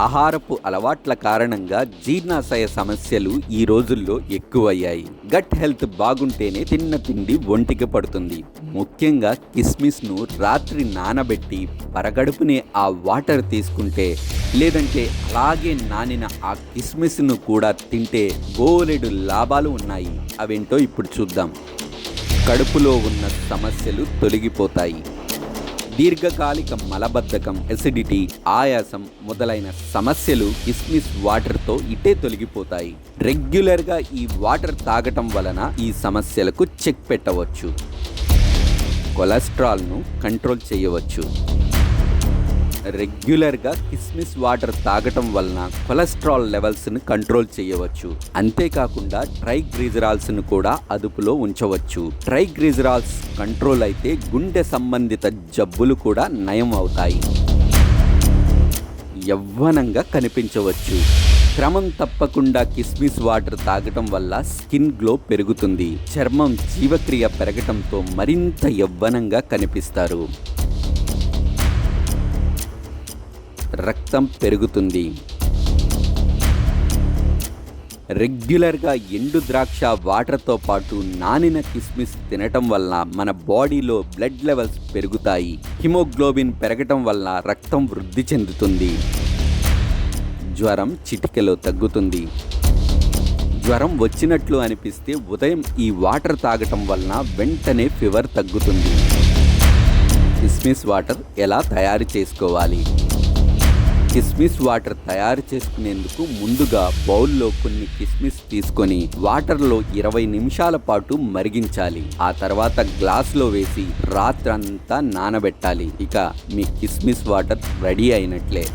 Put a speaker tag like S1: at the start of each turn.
S1: ఆహారపు అలవాట్ల కారణంగా జీర్ణాశయ సమస్యలు ఈ రోజుల్లో ఎక్కువయ్యాయి. గట్ హెల్త్ బాగుంటేనే తిన్న తిండి ఒంటికి పడుతుంది. ముఖ్యంగా కిస్మిస్ను రాత్రి నానబెట్టి పరగడుపునే ఆ వాటర్ తీసుకుంటే, లేదంటే అలాగే నానిన ఆ కిస్మిస్ను కూడా తింటే బోలెడు లాభాలు ఉన్నాయి. అవేంటో ఇప్పుడు చూద్దాం. కడుపులో ఉన్న సమస్యలు తొలగిపోతాయి. దీర్ఘకాలిక మలబద్ధకం, ఎసిడిటీ, ఆయాసం మొదలైన సమస్యలు కిస్మిస్ వాటర్తో ఇట్టే తొలగిపోతాయి. రెగ్యులర్గా ఈ వాటర్ తాగటం వలన ఈ సమస్యలకు చెక్ పెట్టవచ్చు. కొలెస్ట్రాల్ను కంట్రోల్ చేయవచ్చు. రెగ్యులర్గా కిస్మిస్ వాటర్ తాగటం వలన కొలెస్ట్రాల్ లెవెల్స్ను కంట్రోల్ చేయవచ్చు. అంతేకాకుండా ట్రైగ్లిజరాల్స్ను కూడా అదుపులో ఉంచవచ్చు. ట్రైగ్లిజరాల్స్ కంట్రోల్ అయితే గుండె సంబంధిత జబ్బులు కూడా నయం అవుతాయి. యవ్వనంగా కనిపించవచ్చు. క్రమం తప్పకుండా కిస్మిస్ వాటర్ తాగటం వల్ల స్కిన్ గ్లో పెరుగుతుంది. చర్మం జీవక్రియ పెరగటంతో మరింత యవ్వనంగా కనిపిస్తారు. రక్తం పెరుగుతుంది. రెగ్యులర్గా ఎండు ద్రాక్ష వాటర్తో పాటు నానిన కిస్మిస్ తినటం వల్ల మన బాడీలో బ్లడ్ లెవెల్స్ పెరుగుతాయి. హిమోగ్లోబిన్ పెరగటం వల్ల రక్తం వృద్ధి చెందుతుంది. జ్వరం చిటికెలో తగ్గుతుంది. జ్వరం వచ్చినట్లు అనిపిస్తే ఉదయం ఈ వాటర్ తాగటం వలన వెంటనే ఫీవర్ తగ్గుతుంది. కిస్మిస్ వాటర్ ఎలా తయారు చేసుకోవాలి? కిస్మిస్ వాటర్ తయారు చేసుకునేందుకు ముందుగా బౌల్లో కొన్ని కిస్మిస్ తీసుకొని వాటర్లో 20 నిమిషాల పాటు మరిగించాలి. ఆ తర్వాత గ్లాసులో వేసి రాత్రంతా నానబెట్టాలి. ఇక మీ కిస్మిస్ వాటర్ రెడీ అయినట్లే.